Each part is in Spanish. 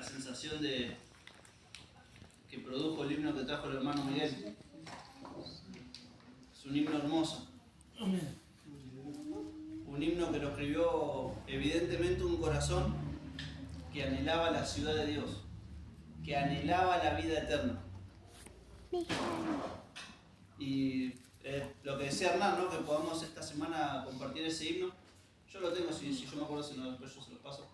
sensación que produjo el himno que trajo el hermano Miguel. Es un himno hermoso. Un himno que lo escribió evidentemente un corazón que anhelaba la ciudad de Dios, que anhelaba la vida eterna. Y lo que decía Hernán, ¿no? Que podamos esta semana compartir ese himno. Yo lo tengo, si yo me acuerdo, si no, después yo se los paso.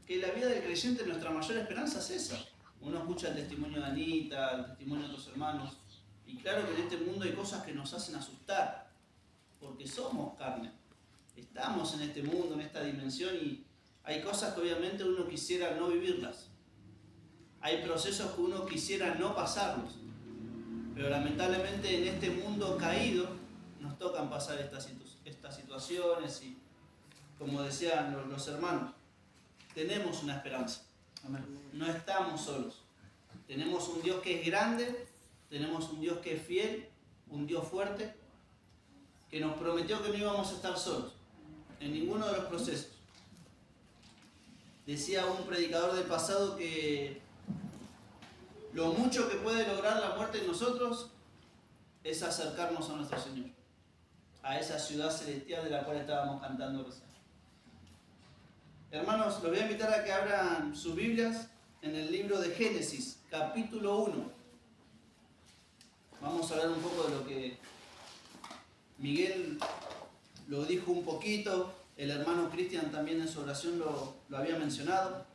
Que la vida del creyente, nuestra mayor esperanza es esa. Uno escucha el testimonio de Anita, el testimonio de otros hermanos, y claro que en este mundo hay cosas que nos hacen asustar, porque somos carne. Estamos en este mundo, en esta dimensión, y hay cosas que obviamente uno quisiera no vivirlas. Hay procesos que uno quisiera no pasarlos. Pero lamentablemente en este mundo caído nos tocan pasar estas situaciones y, como decían los hermanos, tenemos una esperanza. No estamos solos. Tenemos un Dios que es grande, tenemos un Dios que es fiel, un Dios fuerte, que nos prometió que no íbamos a estar solos en ninguno de los procesos. Decía un predicador del pasado que lo mucho que puede lograr la muerte en nosotros es acercarnos a nuestro Señor, a esa ciudad celestial de la cual estábamos cantando recién. Hermanos, los voy a invitar a que abran sus Biblias en el libro de Génesis, capítulo 1. Vamos a hablar un poco de lo que Miguel lo dijo un poquito, el hermano Cristian también en su oración lo había mencionado.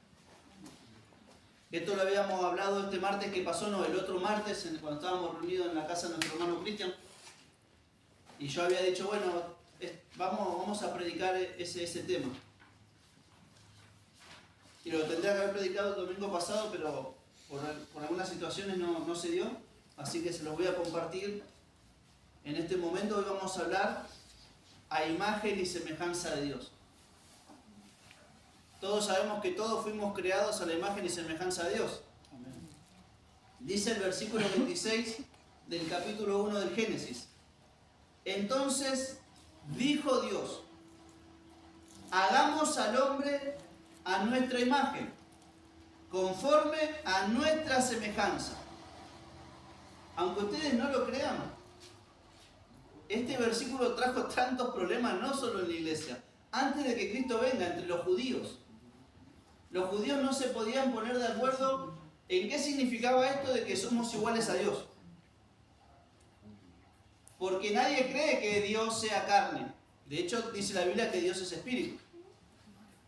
Esto lo habíamos hablado este martes que pasó, no, el otro martes, cuando estábamos reunidos en la casa de nuestro hermano Cristian. Y yo había dicho, bueno, vamos a predicar ese tema. Y lo tendría que haber predicado el domingo pasado, pero por algunas situaciones no se dio. Así que se los voy a compartir en este momento. Hoy vamos a hablar a imagen y semejanza de Dios. Todos sabemos que todos fuimos creados a la imagen y semejanza de Dios. Amén. Dice el versículo 26 del capítulo 1 del Génesis. Entonces dijo Dios, hagamos al hombre a nuestra imagen, conforme a nuestra semejanza. Aunque ustedes no lo crean, este versículo trajo tantos problemas, no solo en la iglesia. Antes de que Cristo venga, entre los judíos no se podían poner de acuerdo en qué significaba esto de que somos iguales a Dios. Porque nadie cree que Dios sea carne. De hecho, dice la Biblia que Dios es espíritu.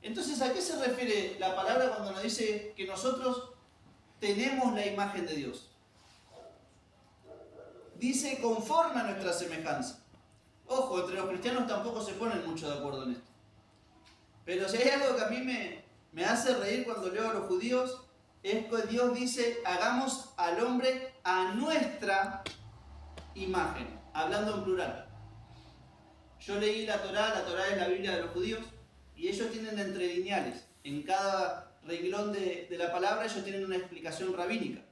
Entonces, ¿a qué se refiere la palabra cuando nos dice que nosotros tenemos la imagen de Dios? Dice conforme a nuestra semejanza. Ojo, entre los cristianos tampoco se ponen mucho de acuerdo en esto. Pero si hay algo que a mí me hace reír cuando leo a los judíos, es que Dios dice, hagamos al hombre a nuestra imagen, hablando en plural. Yo leí la Torá es la Biblia de los judíos, y ellos tienen entre lineales. En cada renglón de la palabra ellos tienen una explicación rabínica.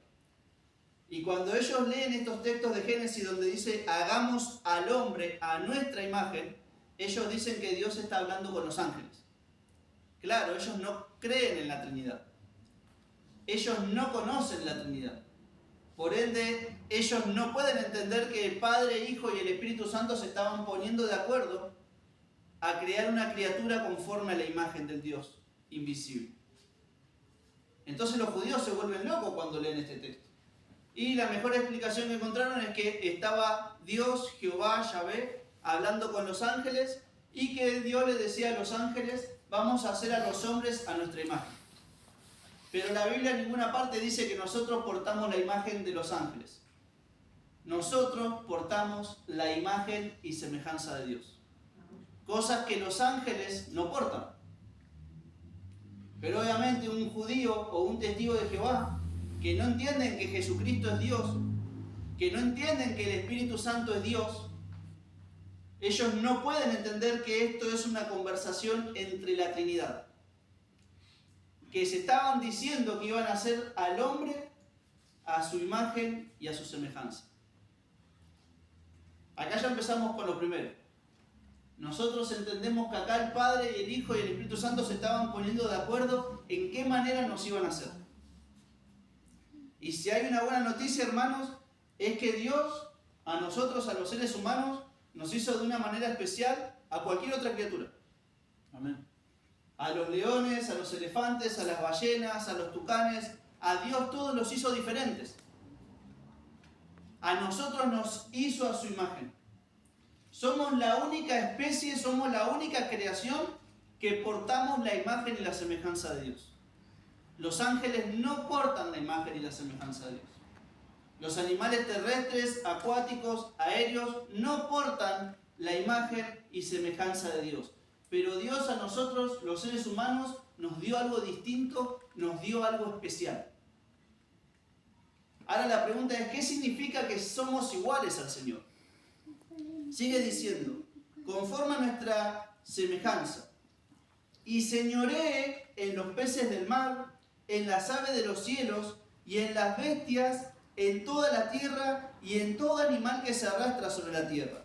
Y cuando ellos leen estos textos de Génesis donde dice, hagamos al hombre a nuestra imagen, ellos dicen que Dios está hablando con los ángeles. Claro, ellos no creen en la Trinidad. Ellos no conocen la Trinidad. Por ende, ellos no pueden entender que el Padre, Hijo y el Espíritu Santo se estaban poniendo de acuerdo a crear una criatura conforme a la imagen del Dios invisible. Entonces los judíos se vuelven locos cuando leen este texto. Y la mejor explicación que encontraron es que estaba Dios, Jehová, Yahvé, hablando con los ángeles, y que Dios les decía a los ángeles, vamos a hacer a los hombres a nuestra imagen. Pero la Biblia en ninguna parte dice que nosotros portamos la imagen de los ángeles. Nosotros portamos la imagen y semejanza de Dios. Cosas que los ángeles no portan. Pero obviamente un judío o un testigo de Jehová que no entienden que Jesucristo es Dios, que no entienden que el Espíritu Santo es Dios, ellos no pueden entender que esto es una conversación entre la Trinidad. Que se estaban diciendo que iban a hacer al hombre a su imagen y a su semejanza. Acá ya empezamos con lo primero. nosotros entendemos que acá el Padre y el Hijo y el Espíritu Santo se estaban poniendo de acuerdo en qué manera nos iban a hacer. Y si hay una buena noticia, hermanos, es que Dios a nosotros, a los seres humanos, nos hizo de una manera especial a cualquier otra criatura. Amén. A los leones, a los elefantes, a las ballenas, a los tucanes, a Dios todos los hizo diferentes. A nosotros nos hizo a su imagen. Somos la única especie, somos la única creación que portamos la imagen y la semejanza de Dios. Los ángeles no portan la imagen y la semejanza de Dios. Los animales terrestres, acuáticos, aéreos, no portan la imagen y semejanza de Dios. Pero Dios a nosotros, los seres humanos, nos dio algo distinto, nos dio algo especial. Ahora la pregunta es, ¿qué significa que somos iguales al Señor? Sigue diciendo, conforme a nuestra semejanza, y señoree en los peces del mar, en las aves de los cielos, y en las bestias, en toda la tierra, y en todo animal que se arrastra sobre la tierra.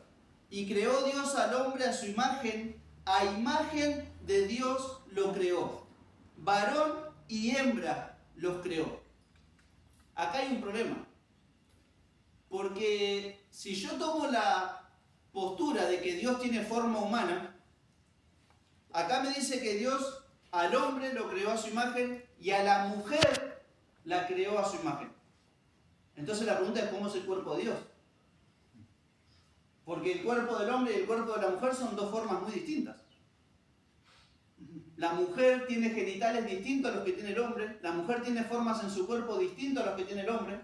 Y creó Dios al hombre a su imagen, a imagen de Dios lo creó. Varón y hembra los creó. Acá hay un problema. Porque si yo tomo la postura de que Dios tiene forma humana, acá me dice que Dios al hombre lo creó a su imagen y a la mujer la creó a su imagen. Entonces la pregunta es, ¿cómo es el cuerpo de Dios? Porque el cuerpo del hombre y el cuerpo de la mujer son dos formas muy distintas. La mujer tiene genitales distintos a los que tiene el hombre, la mujer tiene formas en su cuerpo distintas a los que tiene el hombre.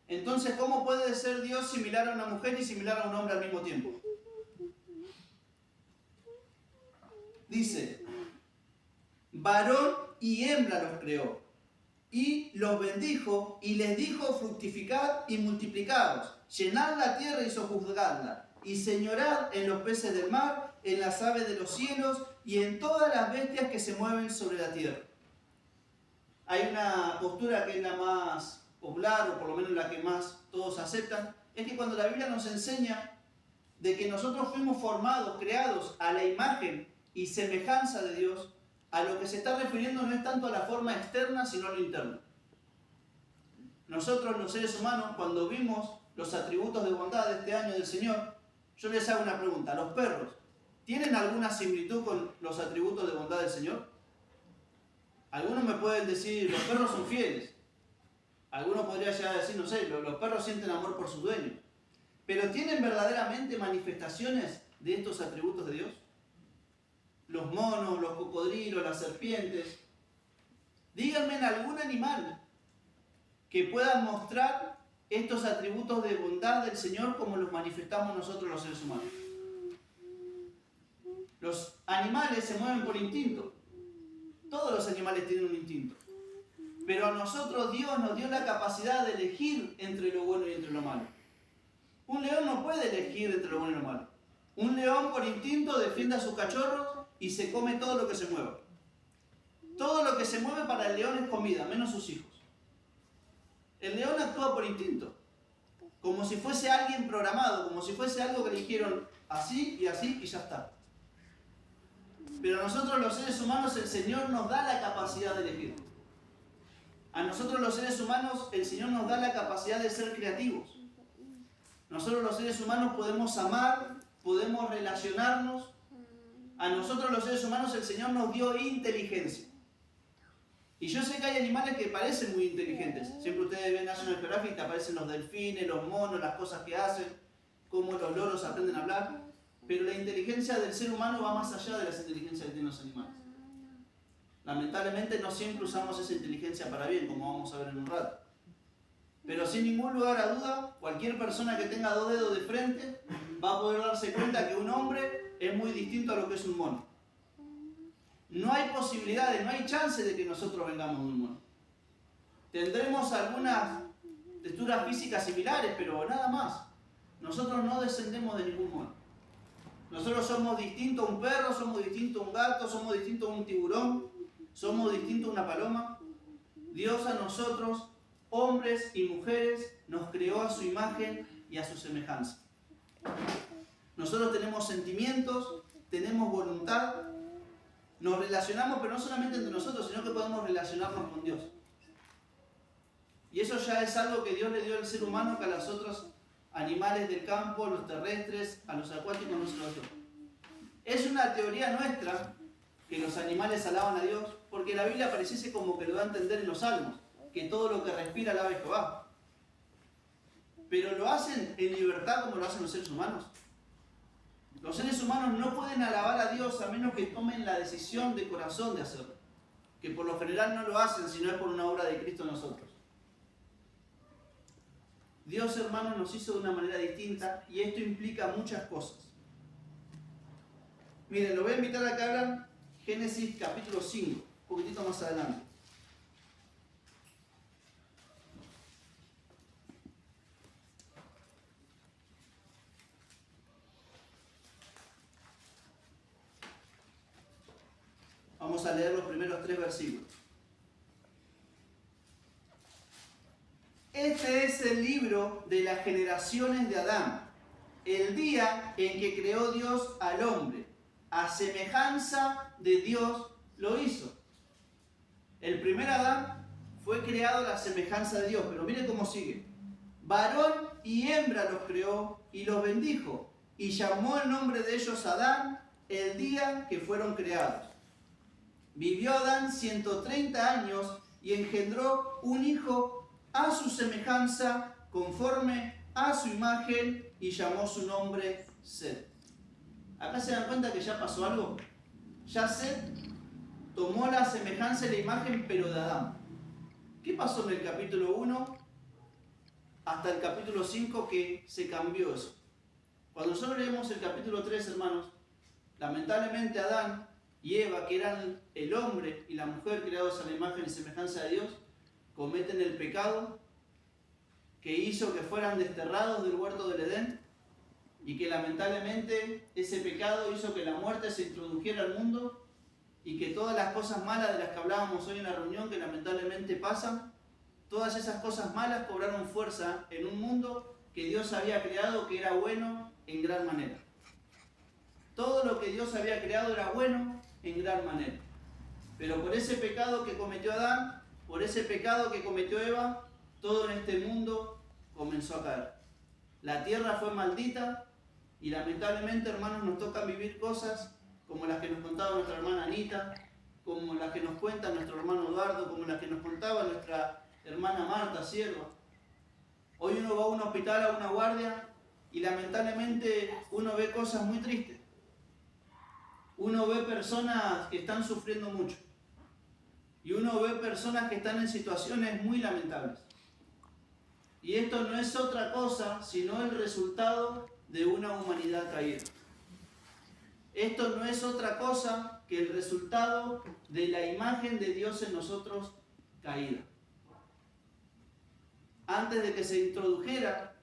Entonces, ¿cómo puede ser Dios similar a una mujer y similar a un hombre al mismo tiempo? Dice, varón y hembra los creó, y los bendijo, y les dijo, fructificad y multiplicaos, llenad la tierra y sojuzgadla, y señorad en los peces del mar, en las aves de los cielos, y en todas las bestias que se mueven sobre la tierra. Hay una postura que es la más popular, o por lo menos la que más todos aceptan, es que cuando la Biblia nos enseña de que nosotros fuimos formados, creados a la imagen y semejanza de Dios, a lo que se está refiriendo no es tanto a la forma externa, sino a lo interno. Nosotros, los seres humanos, cuando vimos los atributos de bondad de este año del Señor, yo les hago una pregunta. ¿Los perros tienen alguna similitud con los atributos de bondad del Señor? Algunos me pueden decir, los perros son fieles. Algunos podrían llegar a decir, no sé, los perros sienten amor por sus dueños. ¿Pero tienen verdaderamente manifestaciones de estos atributos de Dios? Los monos, los cocodrilos, las serpientes. Díganme en algún animal que pueda mostrar estos atributos de bondad del Señor como los manifestamos nosotros los seres humanos. Los animales se mueven por instinto. Todos los animales tienen un instinto. Pero a nosotros Dios nos dio la capacidad de elegir entre lo bueno y entre lo malo. Un león no puede elegir entre lo bueno y lo malo. Un león por instinto defiende a sus cachorros y se come todo lo que se mueva. Todo lo que se mueve para el león es comida, menos sus hijos. El león actúa por instinto, como si fuese alguien programado, como si fuese algo que le dijeron así y ya está. Pero a nosotros los seres humanos el Señor nos da la capacidad de elegir. A nosotros los seres humanos el Señor nos da la capacidad de ser creativos. Nosotros los seres humanos podemos amar, podemos relacionarnos. A nosotros los seres humanos el Señor nos dio inteligencia. Y yo sé que hay animales que parecen muy inteligentes. Siempre ustedes ven National Geographic, te aparecen los delfines, los monos, las cosas que hacen, cómo los loros aprenden a hablar. Pero la inteligencia del ser humano va más allá de las inteligencias que tienen los animales. Lamentablemente no siempre usamos esa inteligencia para bien, como vamos a ver en un rato. Pero sin ningún lugar a duda, cualquier persona que tenga dos dedos de frente va a poder darse cuenta que un hombre es muy distinto a lo que es un mono. No hay posibilidades, no hay chance de que nosotros vengamos de un mono. Tendremos algunas texturas físicas similares, pero nada más. Nosotros no descendemos de ningún mono. Nosotros somos distintos a un perro, somos distintos a un gato, somos distintos a un tiburón, somos distintos a una paloma. Dios a nosotros, hombres y mujeres, nos creó a su imagen y a su semejanza. Nosotros tenemos sentimientos, tenemos voluntad, nos relacionamos, pero no solamente entre nosotros, sino que podemos relacionarnos con Dios. Y eso ya es algo que Dios le dio al ser humano que a los otros animales del campo, los terrestres, a los acuáticos no se los dio. Es una teoría nuestra que los animales alaban a Dios, porque la Biblia pareciese como que lo da a entender en los Salmos, que todo lo que respira alaba a Jehová. Pero lo hacen en libertad como lo hacen los seres humanos. Los seres humanos no pueden alabar a Dios a menos que tomen la decisión de corazón de hacerlo. Que por lo general no lo hacen, sino es por una obra de Cristo en nosotros. Dios, hermanos, nos hizo de una manera distinta y esto implica muchas cosas. Miren, lo voy a invitar a que abran Génesis capítulo 5, un poquitito más adelante. Vamos a leer los primeros 3 versículos. Este es el libro de las generaciones de Adán, el día en que creó Dios al hombre. A semejanza de Dios lo hizo. El primer Adán fue creado a la semejanza de Dios, pero mire cómo sigue. Varón y hembra los creó y los bendijo, y llamó el nombre de ellos Adán el día que fueron creados. Vivió Adán 130 años y engendró un hijo a su semejanza, conforme a su imagen, y llamó su nombre Set. Acá se dan cuenta que ya pasó algo. Ya Set tomó la semejanza y la imagen, pero de Adán. ¿Qué pasó en el capítulo 1 hasta el capítulo 5 que se cambió eso? Cuando nosotros leemos el capítulo 3, hermanos, lamentablemente Adán y Eva, que eran el hombre y la mujer creados a la imagen y semejanza de Dios, cometen el pecado que hizo que fueran desterrados del huerto del Edén, y que lamentablemente ese pecado hizo que la muerte se introdujera al mundo y que todas las cosas malas de las que hablábamos hoy en la reunión, que lamentablemente pasan, todas esas cosas malas cobraron fuerza en un mundo que Dios había creado, que era bueno en gran manera. Todo lo que Dios había creado era bueno en gran manera. Pero por ese pecado que cometió Adán, por ese pecado que cometió Eva, todo en este mundo comenzó a caer. La tierra fue maldita y lamentablemente, hermanos, nos tocan vivir cosas como las que nos contaba nuestra hermana Anita, como las que nos cuenta nuestro hermano Eduardo, como las que nos contaba nuestra hermana Marta, sierva. Hoy uno va a un hospital, a una guardia, y lamentablemente uno ve cosas muy tristes. Uno ve personas que están sufriendo mucho. Y uno ve personas que están en situaciones muy lamentables. Y esto no es otra cosa sino el resultado de una humanidad caída. Esto no es otra cosa que el resultado de la imagen de Dios en nosotros caída. Antes de que se introdujera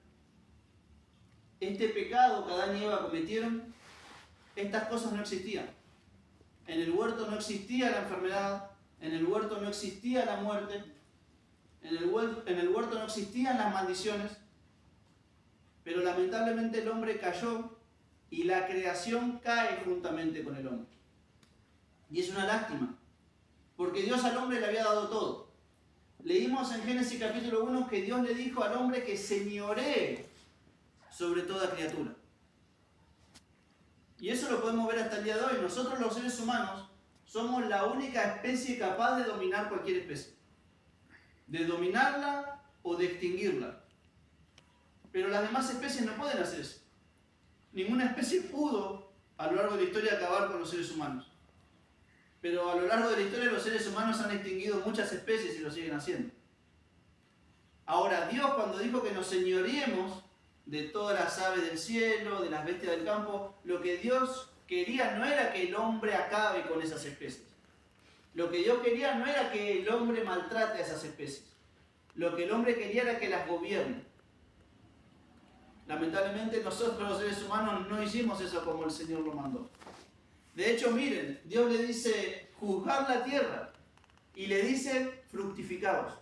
este pecado que Adán y Eva cometieron, estas cosas no existían. En el huerto no existía la enfermedad, en el huerto no existía la muerte, en el huerto no existían las maldiciones, pero lamentablemente el hombre cayó y la creación cae juntamente con el hombre. Y es una lástima, porque Dios al hombre le había dado todo. Leímos en Génesis capítulo 1 que Dios le dijo al hombre que señoree sobre toda criatura. Y eso lo podemos ver hasta el día de hoy. Nosotros los seres humanos somos la única especie capaz de dominar cualquier especie. De dominarla o de extinguirla. Pero las demás especies no pueden hacer eso. Ninguna especie pudo a lo largo de la historia acabar con los seres humanos. Pero a lo largo de la historia los seres humanos han extinguido muchas especies y lo siguen haciendo. Ahora, Dios cuando dijo que nos señoreemos de todas las aves del cielo, de las bestias del campo, lo que Dios quería no era que el hombre acabe con esas especies. Lo que Dios quería no era que el hombre maltrate a esas especies. Lo que el hombre quería era que las gobierne. Lamentablemente nosotros los seres humanos no hicimos eso como el Señor lo mandó. De hecho, miren, Dios le dice juzgar la tierra y le dice fructificaos.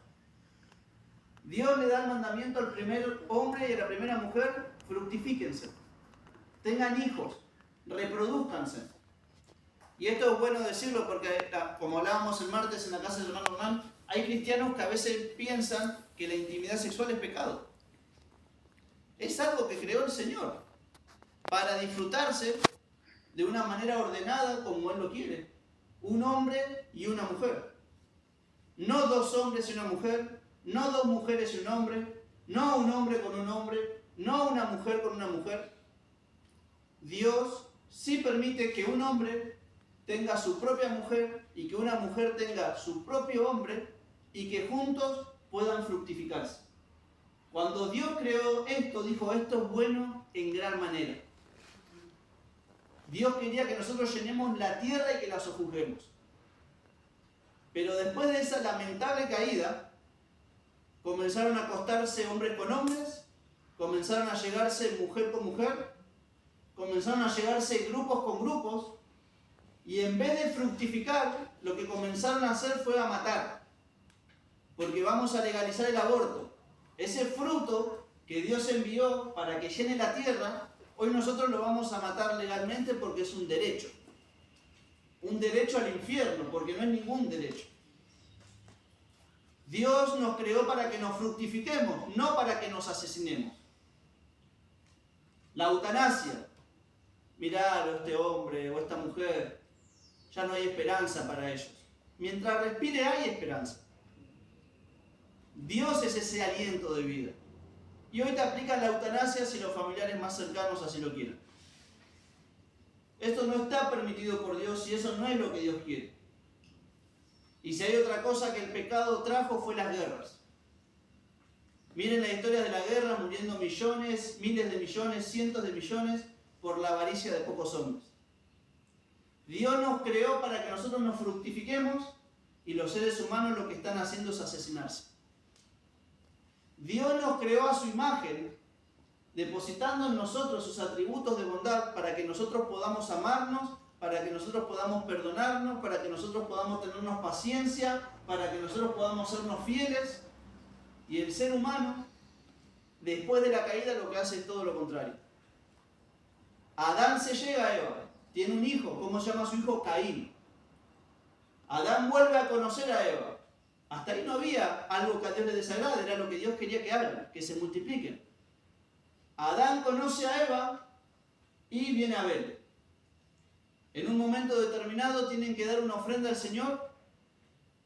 Dios le da el mandamiento al primer hombre y a la primera mujer, fructifíquense, tengan hijos, reproduzcanse. Y esto es bueno decirlo porque, como hablábamos el martes en la casa del hermano Hernán, hay cristianos que a veces piensan que la intimidad sexual es pecado. Es algo que creó el Señor para disfrutarse de una manera ordenada como Él lo quiere. Un hombre y una mujer. No dos hombres y una mujer, no dos mujeres y un hombre, no un hombre con un hombre, no una mujer con una mujer. Dios sí permite que un hombre tenga su propia mujer y que una mujer tenga su propio hombre y que juntos puedan fructificarse. Cuando Dios creó esto, dijo, esto es bueno en gran manera. Dios quería que nosotros llenemos la tierra y que la sojuzguemos. Pero después de esa lamentable caída, comenzaron a acostarse hombres con hombres, comenzaron a llegarse mujer con mujer, comenzaron a llegarse grupos con grupos, y en vez de fructificar, lo que comenzaron a hacer fue a matar. Porque vamos a legalizar el aborto. Ese fruto que Dios envió para que llene la tierra, hoy nosotros lo vamos a matar legalmente porque es un derecho. Un derecho al infierno, porque no es ningún derecho. Dios nos creó para que nos fructifiquemos, no para que nos asesinemos. La eutanasia. Mirá, este hombre o esta mujer, ya no hay esperanza para ellos. Mientras respire hay esperanza. Dios es ese aliento de vida. Y hoy te aplican la eutanasia si los familiares más cercanos así lo quieren. Esto no está permitido por Dios y eso no es lo que Dios quiere. Y si hay otra cosa que el pecado trajo fue las guerras. Miren la historia de la guerra, muriendo millones, miles de millones, cientos de millones por la avaricia de pocos hombres. Dios nos creó para que nosotros nos fructifiquemos y los seres humanos lo que están haciendo es asesinarse. Dios nos creó a su imagen, depositando en nosotros sus atributos de bondad para que nosotros podamos amarnos, para que nosotros podamos perdonarnos, para que nosotros podamos tenernos paciencia, para que nosotros podamos sernos fieles. Y el ser humano, después de la caída, lo que hace es todo lo contrario. Adán se llega a Eva, tiene un hijo, ¿cómo se llama su hijo? Caín. Adán vuelve a conocer a Eva. Hasta ahí no había algo que a Dios le desagrade, era lo que Dios quería que hagan, que se multipliquen. Adán conoce a Eva y viene Abel. En un momento determinado tienen que dar una ofrenda al Señor.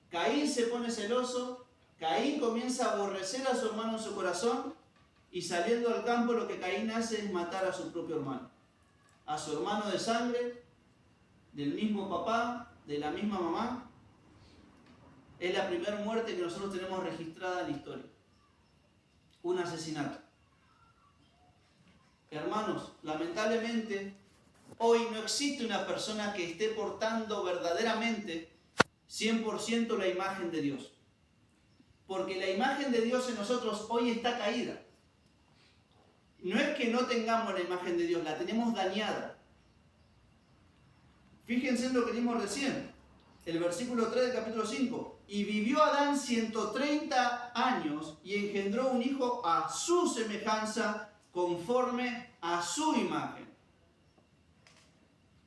Caín se pone celoso, Caín comienza a aborrecer a su hermano en su corazón y saliendo al campo lo que Caín hace es matar a su propio hermano. A su hermano de sangre, del mismo papá, de la misma mamá. Es la primera muerte que nosotros tenemos registrada en la historia. Un asesinato. Hermanos, lamentablemente, hoy no existe una persona que esté portando verdaderamente 100% la imagen de Dios. Porque la imagen de Dios en nosotros hoy está caída. No es que no tengamos la imagen de Dios, la tenemos dañada. Fíjense en lo que vimos recién, el versículo 3 del capítulo 5. Y vivió Adán 130 años y engendró un hijo a su semejanza, conforme a su imagen.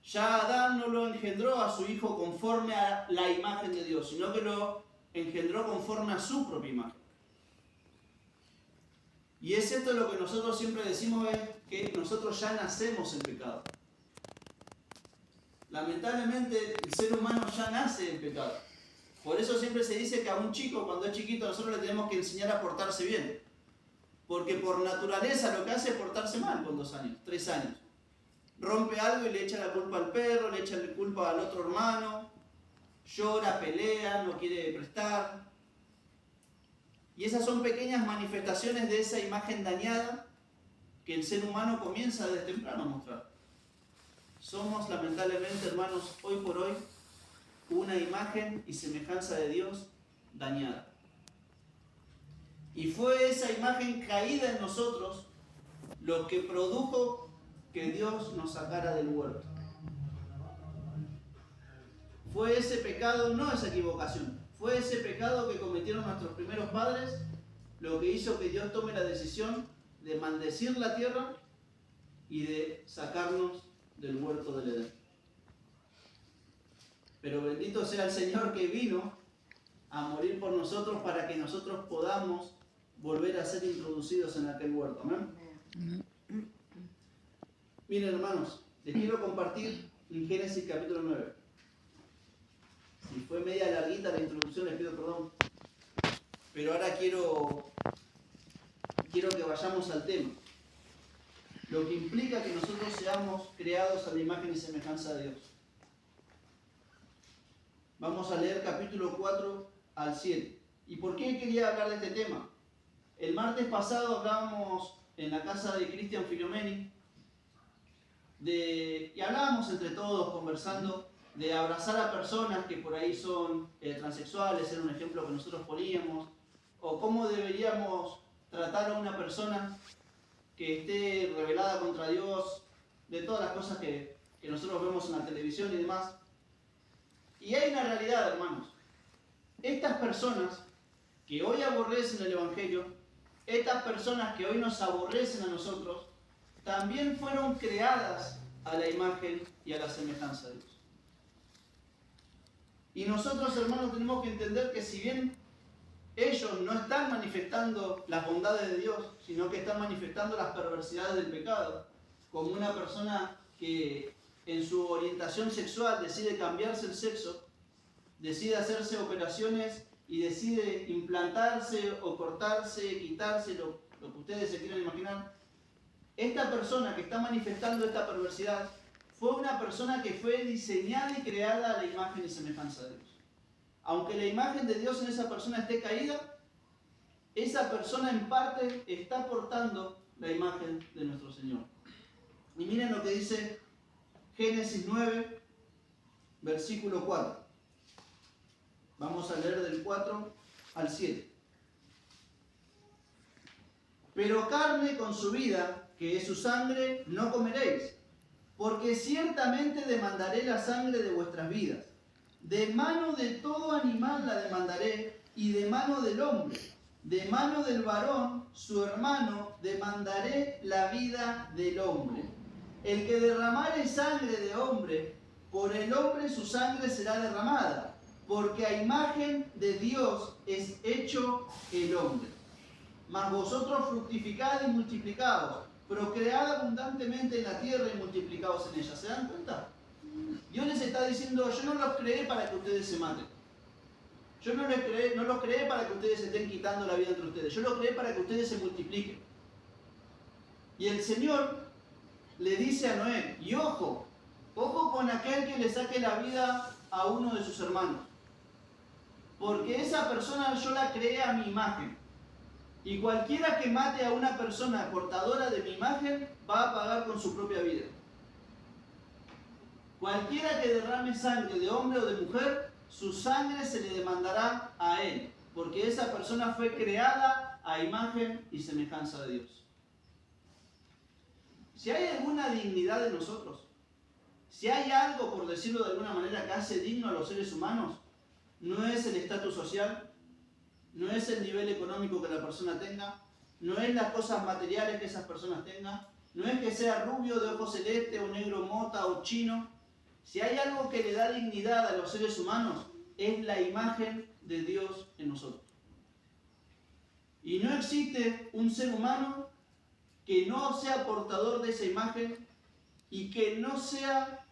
Ya Adán no lo engendró a su hijo conforme a la imagen de Dios, sino que lo engendró conforme a su propia imagen. Y es esto lo que nosotros siempre decimos, es que nosotros ya nacemos en pecado. Lamentablemente el ser humano ya nace en pecado. Por eso siempre se dice que a un chico, cuando es chiquito, nosotros le tenemos que enseñar a portarse bien. Porque por naturaleza lo que hace es portarse mal con 2 años, 3 años. Rompe algo y le echa la culpa al perro, le echa la culpa al otro hermano, llora, pelea, no quiere prestar. Y esas son pequeñas manifestaciones de esa imagen dañada que el ser humano comienza desde temprano a mostrar. Somos lamentablemente, hermanos, hoy por hoy, una imagen y semejanza de Dios dañada. Y fue esa imagen caída en nosotros lo que produjo que Dios nos sacara del huerto. Fue ese pecado, no esa equivocación, fue ese pecado que cometieron nuestros primeros padres lo que hizo que Dios tome la decisión de maldecir la tierra y de sacarnos del huerto del Edén. Pero bendito sea el Señor que vino a morir por nosotros para que nosotros podamos volver a ser introducidos en aquel huerto. ¿Amén? Miren, hermanos, les quiero compartir en Génesis capítulo 9. Si fue media larguita la introducción, les pido perdón. Pero ahora quiero que vayamos al tema. Lo que implica que nosotros seamos creados a la imagen y semejanza de Dios. Vamos a leer capítulo 4 al 7. ¿Y por qué quería hablar de este tema? El martes pasado hablábamos en la casa de Cristian Filomeni y hablábamos entre todos, conversando, de abrazar a personas que por ahí son transexuales, era un ejemplo que nosotros poníamos, o cómo deberíamos tratar a una persona que esté rebelada contra Dios, de todas las cosas que nosotros vemos en la televisión y demás. Y hay una realidad, hermanos. Estas personas que hoy aborrecen el Evangelio, estas personas que hoy nos aborrecen a nosotros, también fueron creadas a la imagen y a la semejanza de Dios. Y nosotros, hermanos, tenemos que entender que si bien ellos no están manifestando las bondades de Dios, sino que están manifestando las perversidades del pecado, como una persona que en su orientación sexual decide cambiarse el sexo, decide hacerse operaciones y decide implantarse o cortarse, quitarse, lo que ustedes se quieran imaginar. Esta persona que está manifestando esta perversidad fue una persona que fue diseñada y creada a la imagen y semejanza de Dios. Aunque la imagen de Dios en esa persona esté caída, esa persona en parte está portando la imagen de nuestro Señor. Y miren lo que dice Génesis 9, versículo 4. Vamos a leer del 4 al 7. Pero carne con su vida, que es su sangre, no comeréis, porque ciertamente demandaré la sangre de vuestras vidas. De mano de todo animal la demandaré, y de mano del hombre, de mano del varón, su hermano, demandaré la vida del hombre. El que derramare sangre de hombre, por el hombre su sangre será derramada, porque a imagen de Dios es hecho el hombre. Mas vosotros fructificad y multiplicaos, procread abundantemente en la tierra y multiplicaos en ella. ¿Se dan cuenta? Dios les está diciendo, yo no los creé para que ustedes se maten. Yo no los creé para que ustedes se estén quitando la vida entre ustedes. Yo los creé para que ustedes se multipliquen. Y el Señor le dice a Noé, y ojo con aquel que le saque la vida a uno de sus hermanos. Porque esa persona yo la creé a mi imagen. Y cualquiera que mate a una persona portadora de mi imagen va a pagar con su propia vida. Cualquiera que derrame sangre de hombre o de mujer, su sangre se le demandará a él, porque esa persona fue creada a imagen y semejanza de Dios. Si hay alguna dignidad en nosotros, si hay algo, por decirlo de alguna manera, que hace digno a los seres humanos, no es el estatus social, no es el nivel económico que la persona tenga, no es las cosas materiales que esas personas tengan, no es que sea rubio, de ojos celeste, o negro mota, o chino. Si hay algo que le da dignidad a los seres humanos, es la imagen de Dios en nosotros. Y no existe un ser humano que no sea portador de esa imagen y que no sea,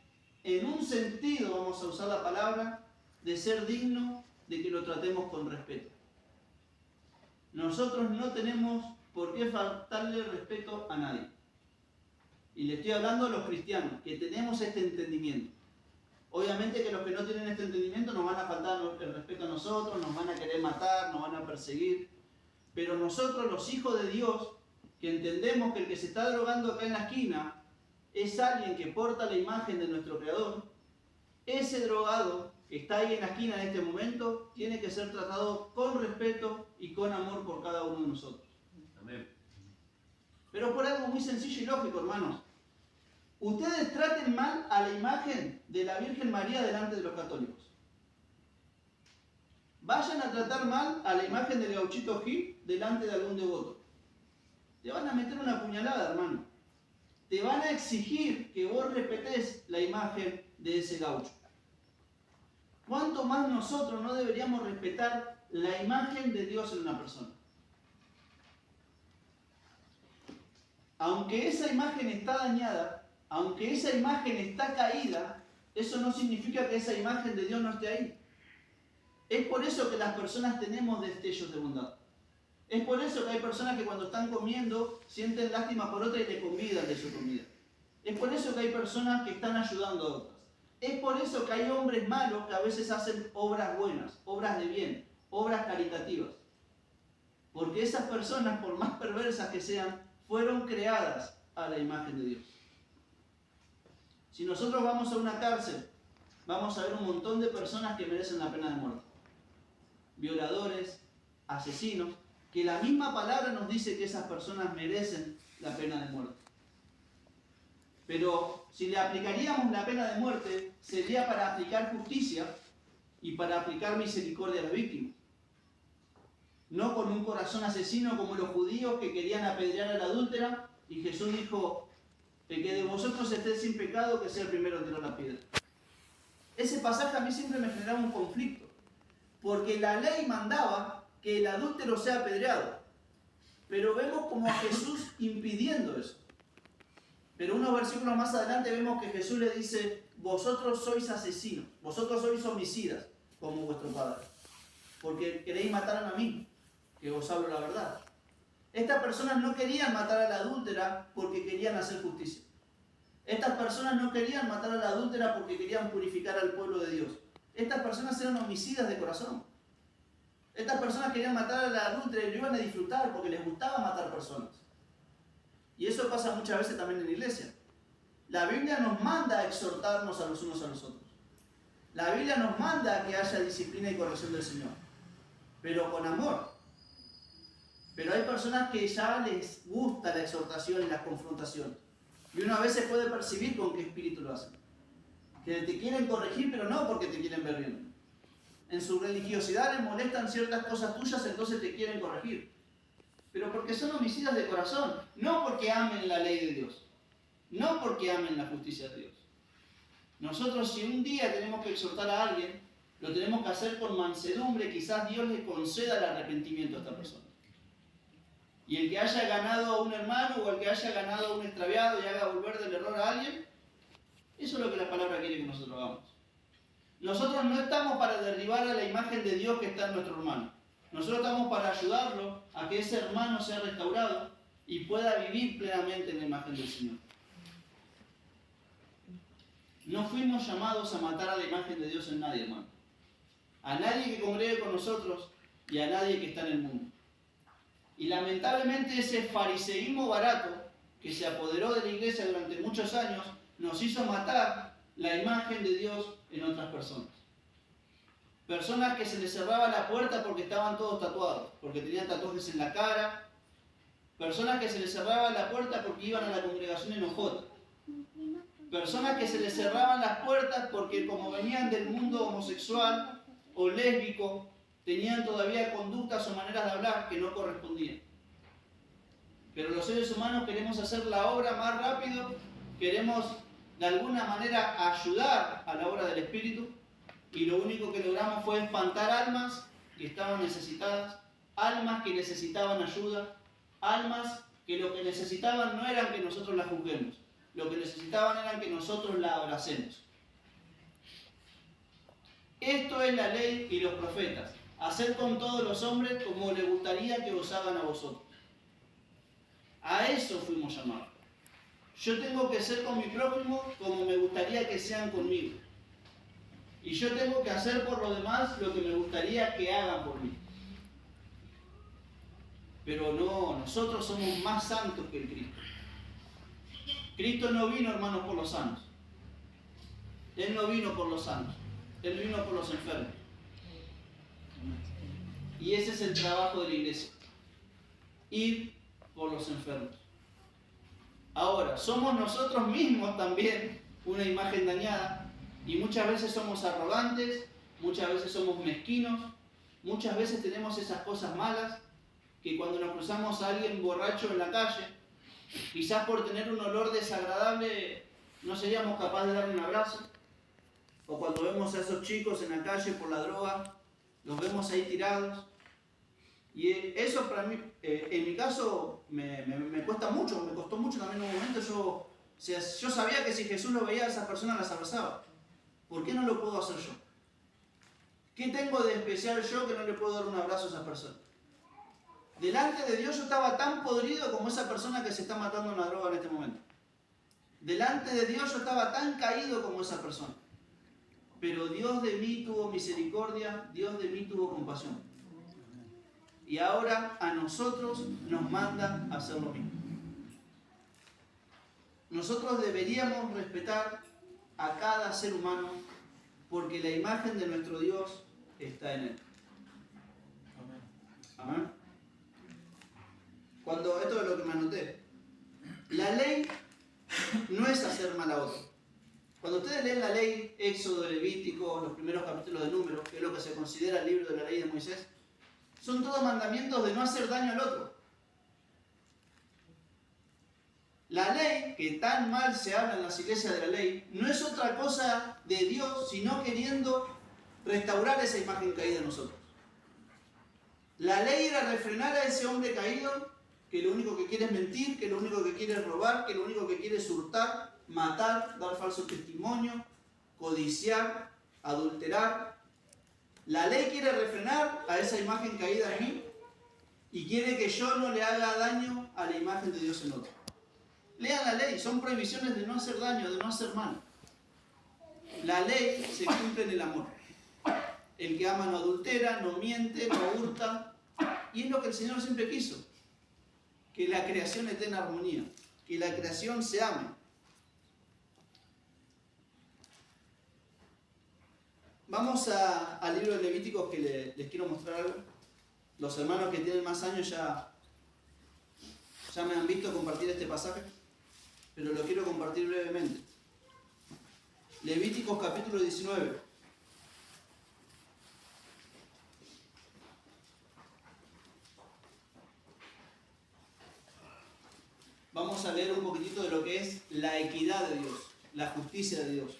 en un sentido, vamos a usar la palabra, de ser digno de que lo tratemos con respeto. Nosotros no tenemos por qué faltarle respeto a nadie. Y le estoy hablando a los cristianos, que tenemos este entendimiento. Obviamente que los que no tienen este entendimiento nos van a faltar el respeto a nosotros, nos van a querer matar, nos van a perseguir. Pero nosotros, los hijos de Dios, que entendemos que el que se está drogando acá en la esquina es alguien que porta la imagen de nuestro Creador, ese drogado que está ahí en la esquina en este momento tiene que ser tratado con respeto y con amor por cada uno de nosotros. Amén. Pero por algo muy sencillo y lógico, hermanos. Ustedes traten mal a la imagen de la Virgen María delante de los católicos. Vayan a tratar mal a la imagen del Gauchito Gil delante de algún devoto. Te van a meter una puñalada, hermano. Te van a exigir que vos respetés la imagen de ese gaucho. ¿cuánto más nosotros no deberíamos respetar la imagen de Dios en una persona? Aunque esa imagen está dañada, aunque esa imagen está caída, eso no significa que esa imagen de Dios no esté ahí. Es por eso que las personas tenemos destellos de bondad. Es por eso que hay personas que cuando están comiendo sienten lástima por otra y le convidan de su comida. Es por eso que hay personas que están ayudando a otras. Es por eso que hay hombres malos que a veces hacen obras buenas, obras de bien, obras caritativas. Porque esas personas, por más perversas que sean, fueron creadas a la imagen de Dios. Si nosotros vamos a una cárcel, vamos a ver un montón de personas que merecen la pena de muerte. Violadores, asesinos, que la misma palabra nos dice que esas personas merecen la pena de muerte. Pero si le aplicaríamos la pena de muerte, sería para aplicar justicia y para aplicar misericordia a la víctima. No con un corazón asesino como los judíos que querían apedrear a la adúltera, y Jesús dijo: el que de vosotros esté sin pecado, que sea el primero en tirar la piedra. Ese pasaje a mí siempre me generaba un conflicto, porque la ley mandaba que el adúltero sea apedreado, pero vemos como a Jesús impidiendo eso. Pero unos versículos más adelante vemos que Jesús le dice: vosotros sois asesinos, vosotros sois homicidas, como vuestro padre, porque queréis matar a mí, que os hablo la verdad. Estas personas no querían matar a la adúltera porque querían hacer justicia. Estas personas no querían matar a la adúltera porque querían purificar al pueblo de Dios. Estas personas eran homicidas de corazón. Estas personas querían matar a la adúltera y lo iban a disfrutar porque les gustaba matar personas. Y eso pasa muchas veces también en la iglesia. La Biblia nos manda a exhortarnos a los unos a los otros. La Biblia nos manda a que haya disciplina y corrección del Señor, pero con amor. Pero hay personas que ya les gusta la exhortación y la confrontación. Y uno a veces puede percibir con qué espíritu lo hacen. Que te quieren corregir, pero no porque te quieren ver bien. En su religiosidad les molestan ciertas cosas tuyas, entonces te quieren corregir. Pero porque son homicidas de corazón, no porque amen la ley de Dios, no porque amen la justicia de Dios. Nosotros, si un día tenemos que exhortar a alguien, lo tenemos que hacer con mansedumbre, quizás Dios le conceda el arrepentimiento a esta persona. Y el que haya ganado a un hermano o el que haya ganado a un extraviado y haga volver del error a alguien, eso es lo que la palabra quiere que nosotros hagamos. Nosotros no estamos para derribar a la imagen de Dios que está en nuestro hermano. Nosotros estamos para ayudarlo a que ese hermano sea restaurado y pueda vivir plenamente en la imagen del Señor. No fuimos llamados a matar a la imagen de Dios en nadie, hermano. A nadie que congregue con nosotros y a nadie que está en el mundo. Y lamentablemente ese fariseísmo barato que se apoderó de la iglesia durante muchos años nos hizo matar la imagen de Dios en otras personas. Personas que se les cerraba la puerta porque estaban todos tatuados, porque tenían tatuajes en la cara. Personas que se les cerraba la puerta porque iban a la congregación en OJ. Personas que se les cerraban las puertas porque como venían del mundo homosexual o lésbico, tenían todavía conductas o maneras de hablar que no correspondían. Pero los seres humanos queremos hacer la obra más rápido, queremos de alguna manera ayudar a la obra del Espíritu, y lo único que logramos fue espantar almas que estaban necesitadas, almas que necesitaban ayuda, almas que lo que necesitaban no eran que nosotros las juzguemos, lo que necesitaban eran que nosotros la abracemos. Esto es la ley y los profetas. Hacer con todos los hombres como les gustaría que os hagan a vosotros. A eso fuimos llamados. Yo tengo que ser con mi prójimo como me gustaría que sean conmigo. Y yo tengo que hacer por los demás lo que me gustaría que hagan por mí. Pero no, nosotros somos más santos que el Cristo. Cristo no vino, hermanos, por los sanos. Él no vino por los sanos. Él vino por los enfermos. Y ese es el trabajo de la iglesia. Ir por los enfermos. Ahora, somos nosotros mismos también una imagen dañada. Y muchas veces somos arrogantes, muchas veces somos mezquinos, muchas veces tenemos esas cosas malas que cuando nos cruzamos a alguien borracho en la calle, quizás por tener un olor desagradable no seríamos capaces de darle un abrazo, O cuando vemos a esos chicos en la calle por la droga, los vemos ahí tirados. Y eso para mí, en mi caso, me cuesta mucho, me costó mucho también en un momento. Yo sabía que si Jesús lo veía a esas personas las abrazaba. ¿Por qué no lo puedo hacer yo? ¿Qué tengo de especial yo que no le puedo dar un abrazo a esas personas? Delante de Dios yo estaba tan podrido como esa persona que se está matando en la droga en este momento. Delante de Dios yo estaba tan caído como esa persona. Pero Dios de mí tuvo misericordia, Dios de mí tuvo compasión. Y ahora a nosotros nos manda a hacer lo mismo. Nosotros deberíamos respetar a cada ser humano porque la imagen de nuestro Dios está en él. Amén. Esto es lo que me anoté. La ley no es hacer mal a otro. Cuando ustedes leen la ley, Éxodo, Levítico, los primeros capítulos de Números, que es lo que se considera el libro de la ley de Moisés, son todos mandamientos de no hacer daño al otro. La ley, que tan mal se habla en las iglesias de la ley, no es otra cosa de Dios, sino queriendo restaurar esa imagen caída en nosotros. La ley era refrenar a ese hombre caído, que lo único que quiere es mentir, que lo único que quiere es robar, que lo único que quiere es hurtar, matar, dar falso testimonio, codiciar, adulterar. La ley quiere refrenar a esa imagen caída en mí y quiere que yo no le haga daño a la imagen de Dios en otro. Lean la ley, son prohibiciones de no hacer daño, de no hacer mal. La ley se cumple en el amor. El que ama no adultera, no miente, no hurta. Y es lo que el Señor siempre quiso. Que la creación esté en armonía. Que la creación se ame. Vamos al libro de Levíticos que les quiero mostrar algo. Los hermanos que tienen más años ya me han visto compartir este pasaje, pero lo quiero compartir brevemente. Levíticos capítulo 19. Vamos a leer un poquitito de lo que es la equidad de Dios, la justicia de Dios.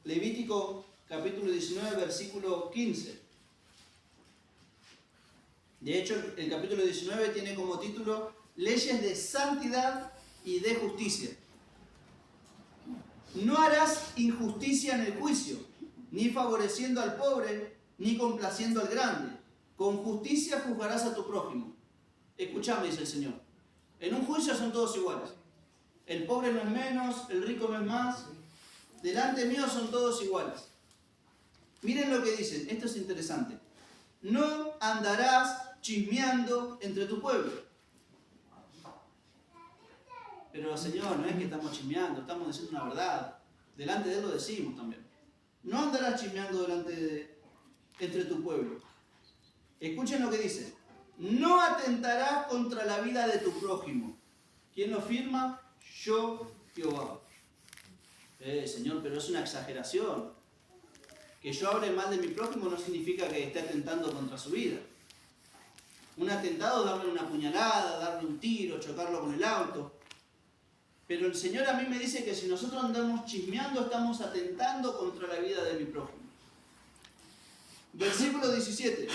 Levítico capítulo 19, versículo 15. De hecho, el capítulo 19 tiene como título Leyes de santidad y de justicia. No harás injusticia en el juicio, ni favoreciendo al pobre, ni complaciendo al grande. Con justicia juzgarás a tu prójimo. Escuchame, dice el Señor. En un juicio son todos iguales. El pobre no es menos, el rico no es más. Delante mío son todos iguales. Miren lo que dicen, esto es interesante. No andarás chismeando entre tu pueblo. Pero Señor, no es que estamos chismeando, estamos diciendo una verdad. Delante de Él lo decimos también. No andarás chismeando entre tu pueblo. Escuchen lo que dice. No atentarás contra la vida de tu prójimo. ¿Quién lo firma? Yo, Jehová. Señor, pero es una exageración. Que yo hable mal de mi prójimo no significa que esté atentando contra su vida. Un atentado es darle una puñalada, darle un tiro, chocarlo con el auto. Pero el Señor a mí me dice que si nosotros andamos chismeando, estamos atentando contra la vida de mi prójimo. Versículo 17.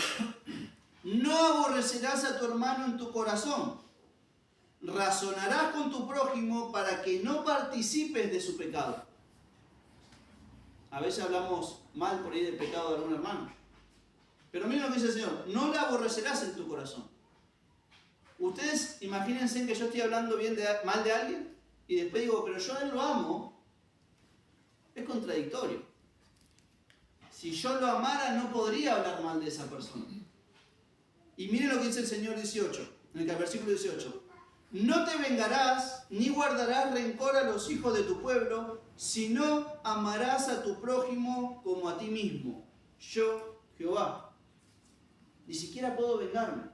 No aborrecerás a tu hermano en tu corazón. Razonarás con tu prójimo para que no participes de su pecado. A veces hablamos mal por ahí del pecado de algún hermano. Pero miren lo que dice el Señor. No le aborrecerás en tu corazón. Ustedes imagínense que yo estoy hablando mal de alguien y después digo, pero yo a él lo amo. Es contradictorio. Si yo lo amara no podría hablar mal de esa persona. Y miren lo que dice el Señor 18, en el versículo 18. No te vengarás ni guardarás rencor a los hijos de tu pueblo, sino amarás a tu prójimo como a ti mismo. Yo, Jehová. Ni siquiera puedo vengarme.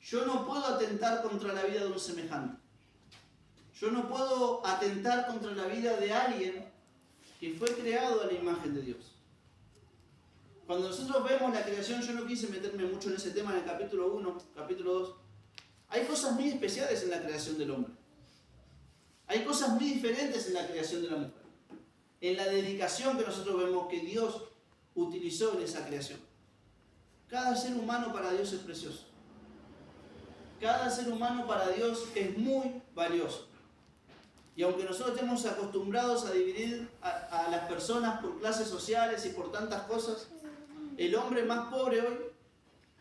Yo no puedo atentar contra la vida de un semejante. Yo no puedo atentar contra la vida de alguien que fue creado a la imagen de Dios. Cuando nosotros vemos la creación, yo no quise meterme mucho en ese tema en el capítulo 1, capítulo 2. Hay cosas muy especiales en la creación del hombre. Hay cosas muy diferentes en la creación de la mujer, en la dedicación que nosotros vemos que Dios utilizó en esa creación. Cada ser humano para Dios es precioso. Cada ser humano para Dios es muy valioso. Y aunque nosotros estemos acostumbrados a dividir a las personas por clases sociales y por tantas cosas, el hombre más pobre hoy,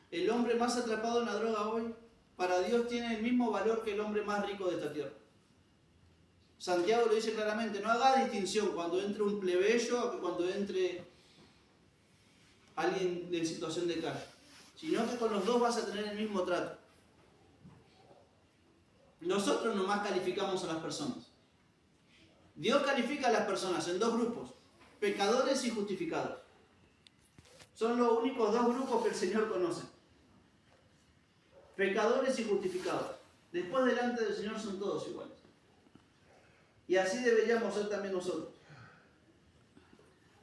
el hombre más atrapado en la droga hoy, para Dios tiene el mismo valor que el hombre más rico de esta tierra. Santiago lo dice claramente, no haga distinción cuando entre un plebeyo o cuando entre alguien en situación de calle, sino que con los dos vas a tener el mismo trato. Nosotros nomás calificamos a las personas. Dios califica a las personas en dos grupos, pecadores y justificados. Son los únicos dos grupos que el Señor conoce. Pecadores y justificados. Después delante del Señor son todos iguales. Y así deberíamos ser también nosotros.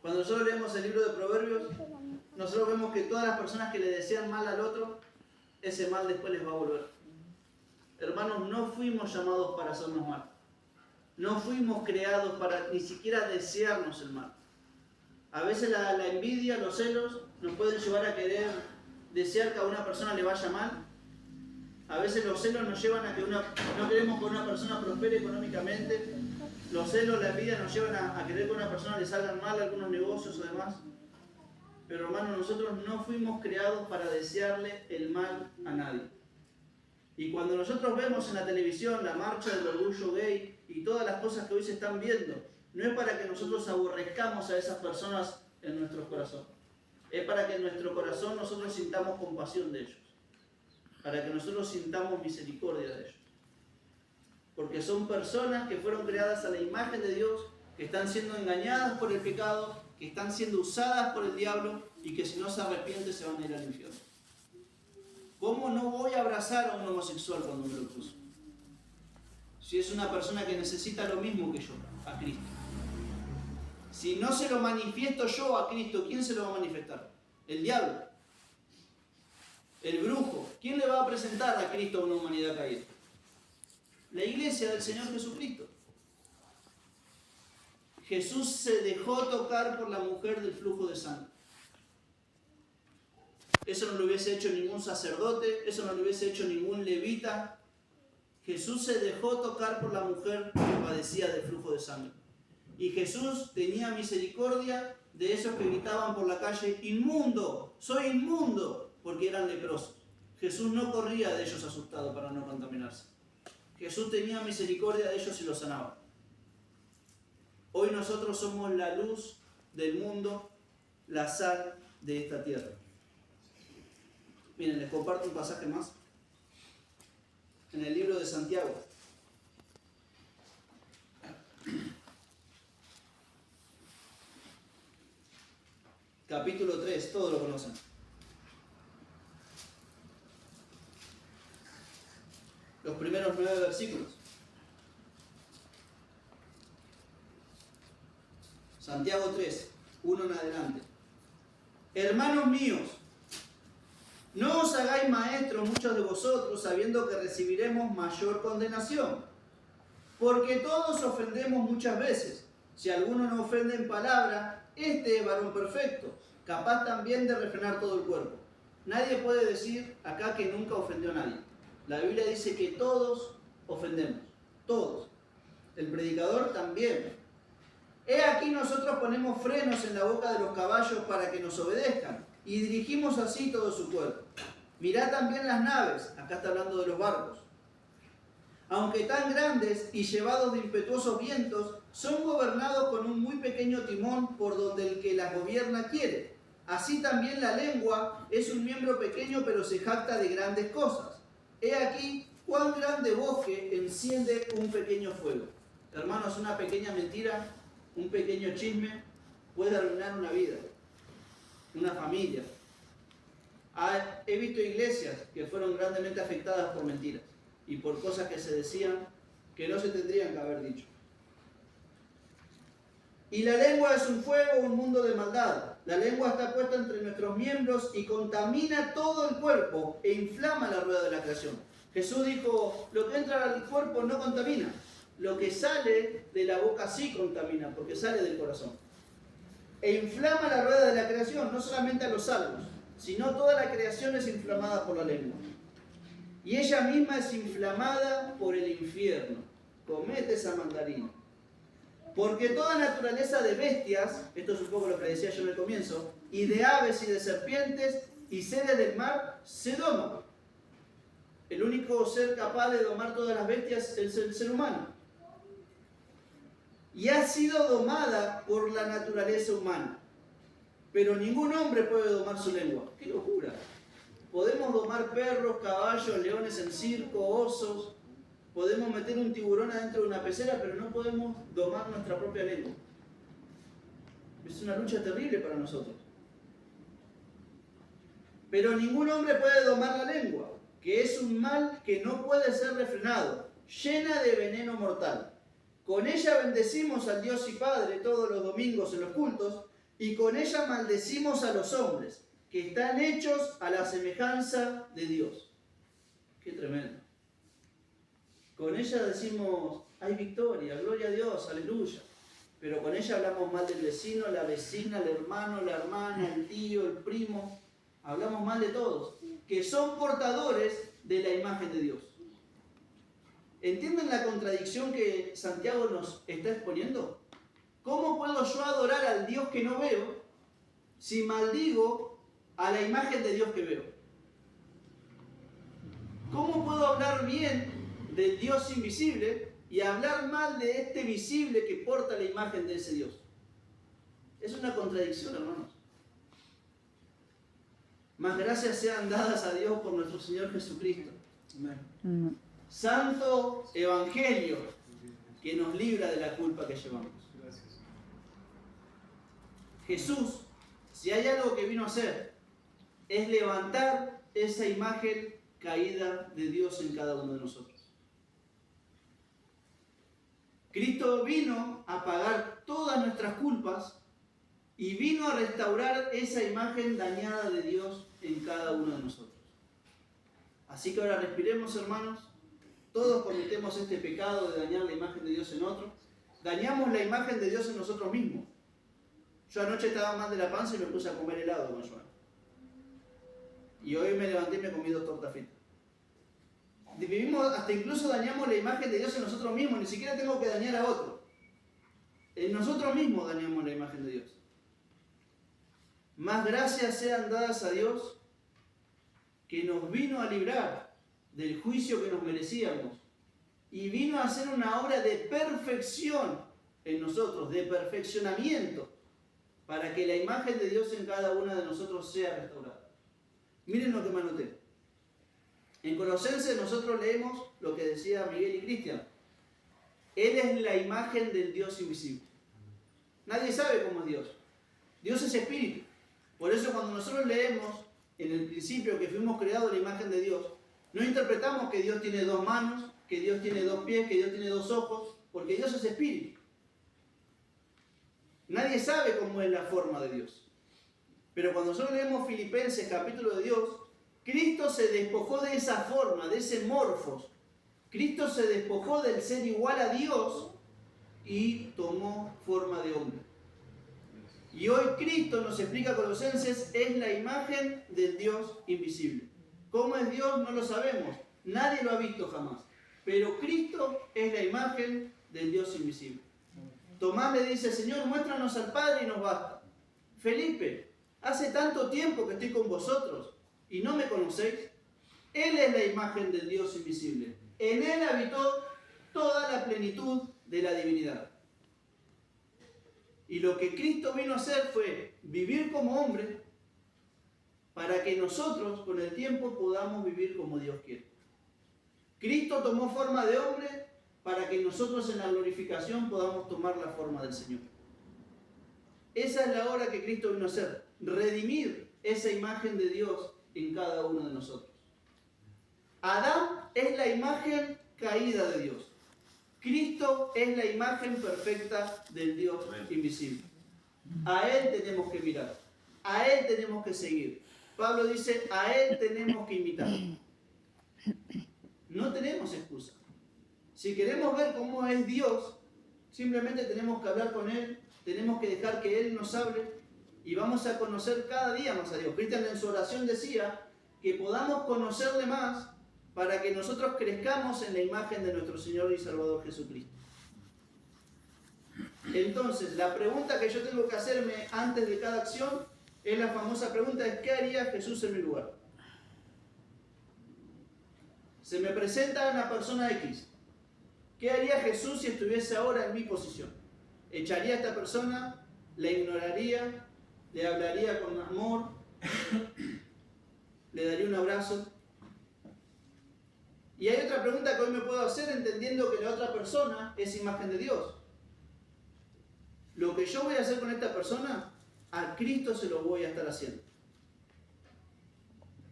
Cuando nosotros leemos el libro de Proverbios, nosotros vemos que todas las personas que le desean mal al otro, ese mal después les va a volver. Hermanos, no fuimos llamados para hacernos mal. No fuimos creados para ni siquiera desearnos el mal. A veces la envidia, los celos, nos pueden llevar a querer desear que a una persona le vaya mal. A veces los celos nos llevan a que no queremos que una persona prospere económicamente. Los celos, la envidia nos llevan a querer que a una persona le salgan mal algunos negocios o demás. Pero hermanos, nosotros no fuimos creados para desearle el mal a nadie. Y cuando nosotros vemos en la televisión la marcha del orgullo gay y todas las cosas que hoy se están viendo, no es para que nosotros aborrezcamos a esas personas en nuestros corazones. Es para que en nuestro corazón nosotros sintamos compasión de ellos. Para que nosotros sintamos misericordia de ellos. Porque son personas que fueron creadas a la imagen de Dios, que están siendo engañadas por el pecado, que están siendo usadas por el diablo y que si no se arrepienten se van a ir al infierno. ¿Cómo no voy a abrazar a un homosexual cuando me lo cruzo? Si es una persona que necesita lo mismo que yo, a Cristo. Si no se lo manifiesto yo a Cristo, ¿quién se lo va a manifestar? El diablo. El brujo. ¿Quién le va a presentar a Cristo a una humanidad caída? La iglesia del Señor Jesucristo. Jesús se dejó tocar por la mujer del flujo de sangre. Eso no lo hubiese hecho ningún sacerdote, eso no lo hubiese hecho ningún levita. Jesús se dejó tocar por la mujer que padecía de flujo de sangre. Y Jesús tenía misericordia de esos que gritaban por la calle, inmundo, soy inmundo, porque eran leprosos. Jesús no corría de ellos asustado para no contaminarse. Jesús tenía misericordia de ellos y los sanaba. Hoy nosotros somos la luz del mundo, la sal de esta tierra. Miren, les comparto un pasaje más. En el libro de Santiago. Capítulo 3, todos lo conocen. Los primeros 9 versículos. Santiago 3, 1 en adelante. Hermanos míos, no os hagáis maestros muchos de vosotros, sabiendo que recibiremos mayor condenación. Porque todos ofendemos muchas veces. Si alguno no ofende en palabra, este es varón perfecto, capaz también de refrenar todo el cuerpo. Nadie puede decir acá que nunca ofendió a nadie. La Biblia dice que todos ofendemos, todos. El predicador también. He aquí nosotros ponemos frenos en la boca de los caballos para que nos obedezcan y dirigimos así todo su cuerpo. Mirad también las naves, acá está hablando de los barcos. Aunque tan grandes y llevados de impetuosos vientos, son gobernados con un muy pequeño timón por donde el que las gobierna quiere. Así también la lengua es un miembro pequeño pero se jacta de grandes cosas. He aquí cuán grande bosque enciende un pequeño fuego. Hermanos, una pequeña mentira, un pequeño chisme puede arruinar una vida, una familia. He visto iglesias que fueron grandemente afectadas por mentiras y por cosas que se decían que no se tendrían que haber dicho. Y la lengua es un fuego, un mundo de maldad. La lengua está puesta entre nuestros miembros y contamina todo el cuerpo e inflama la rueda de la creación. Jesús dijo, lo que entra al cuerpo no contamina. lo que sale de la boca sí contamina, porque sale del corazón. E inflama la rueda de la creación, no solamente a los salvos, sino toda la creación es inflamada por la lengua. Y ella misma es inflamada por el infierno. Comete esa mandarina. Porque toda naturaleza de bestias, esto es un poco lo que decía yo en el comienzo, y de aves y de serpientes y seres del mar, se doma. El único ser capaz de domar todas las bestias es el ser humano. Y ha sido domada por la naturaleza humana. Pero ningún hombre puede domar su lengua. ¡Qué locura! Podemos domar perros, caballos, leones en circo, osos. Podemos meter un tiburón adentro de una pecera, pero no podemos domar nuestra propia lengua. Es una lucha terrible para nosotros. Pero ningún hombre puede domar la lengua, que es un mal que no puede ser refrenado, llena de veneno mortal. Con ella bendecimos al Dios y Padre todos los domingos en los cultos, y con ella maldecimos a los hombres, que están hechos a la semejanza de Dios. ¡Qué tremendo! Con ella decimos, hay victoria, gloria a Dios, aleluya. Pero con ella hablamos mal del vecino, la vecina, el hermano, la hermana, el tío, el primo. Hablamos mal de todos, que son portadores de la imagen de Dios. ¿Entienden la contradicción que Santiago nos está exponiendo? ¿Cómo puedo yo adorar al Dios que no veo si maldigo a la imagen de Dios que veo? ¿Cómo puedo hablar bien del Dios invisible y hablar mal de este visible que porta la imagen de ese Dios? Es una contradicción, hermanos. Más gracias sean dadas a Dios por nuestro Señor Jesucristo. Amén. Santo Evangelio que nos libra de la culpa que llevamos. Jesús, si hay algo que vino a hacer, es levantar esa imagen caída de Dios en cada uno de nosotros. Cristo vino a pagar todas nuestras culpas y vino a restaurar esa imagen dañada de Dios en cada uno de nosotros. Así que ahora respiremos, hermanos. Todos cometemos este pecado de dañar la imagen de Dios en otro. Dañamos la imagen de Dios en nosotros mismos. Yo anoche estaba mal de la panza y me puse a comer helado con Joan. Y hoy me levanté y me comí 2 tortas fritas. Vivimos, hasta incluso dañamos la imagen de Dios en nosotros mismos. Ni siquiera tengo que dañar a otro. En nosotros mismos dañamos la imagen de Dios. Más gracias sean dadas a Dios que nos vino a librar del juicio que nos merecíamos y vino a hacer una obra de perfección en nosotros, de perfeccionamiento, para que la imagen de Dios en cada uno de nosotros sea restaurada. Miren lo que me anoté. En Colosenses nosotros leemos lo que decía Miguel y Cristian. Él es la imagen del Dios invisible. Nadie sabe cómo es Dios. Dios es espíritu. Por eso cuando nosotros leemos en el principio que fuimos creados a la imagen de Dios, no interpretamos que Dios tiene 2 manos, que Dios tiene 2 pies, que Dios tiene 2 ojos, porque Dios es espíritu. Nadie sabe cómo es la forma de Dios. Pero cuando nosotros leemos Filipenses, capítulo de Dios, Cristo se despojó de esa forma, de ese morfos. Cristo se despojó del ser igual a Dios y tomó forma de hombre. Y hoy Cristo, nos explica Colosenses, es la imagen del Dios invisible. ¿Cómo es Dios? No lo sabemos. Nadie lo ha visto jamás. Pero Cristo es la imagen del Dios invisible. Tomás le dice, Señor, muéstranos al Padre y nos basta. Felipe, hace tanto tiempo que estoy con vosotros y no me conocéis. Él es la imagen del Dios invisible. En Él habitó toda la plenitud de la divinidad. Y lo que Cristo vino a hacer fue vivir como hombre para que nosotros con el tiempo podamos vivir como Dios quiere. Cristo tomó forma de hombre para que nosotros en la glorificación podamos tomar la forma del Señor. Esa es la obra que Cristo vino a hacer, redimir esa imagen de Dios en cada uno de nosotros. Adán es la imagen caída de Dios. Cristo es la imagen perfecta del Dios invisible. A Él tenemos que mirar, a Él tenemos que seguir. Pablo dice, a Él tenemos que imitar. No tenemos excusa. Si queremos ver cómo es Dios, simplemente tenemos que hablar con Él, tenemos que dejar que Él nos hable y vamos a conocer cada día más a Dios. Cristian en su oración decía que podamos conocerle más para que nosotros crezcamos en la imagen de nuestro Señor y Salvador Jesucristo. Entonces, la pregunta que yo tengo que hacerme antes de cada acción es la famosa pregunta de ¿qué haría Jesús en mi lugar? Se me presenta una persona X. ¿Qué haría Jesús si estuviese ahora en mi posición? ¿Echaría a esta persona? ¿Le ignoraría? ¿Le hablaría con amor? ¿Le daría un abrazo? Y hay otra pregunta que hoy me puedo hacer entendiendo que la otra persona es imagen de Dios. Lo que yo voy a hacer con esta persona, a Cristo se lo voy a estar haciendo.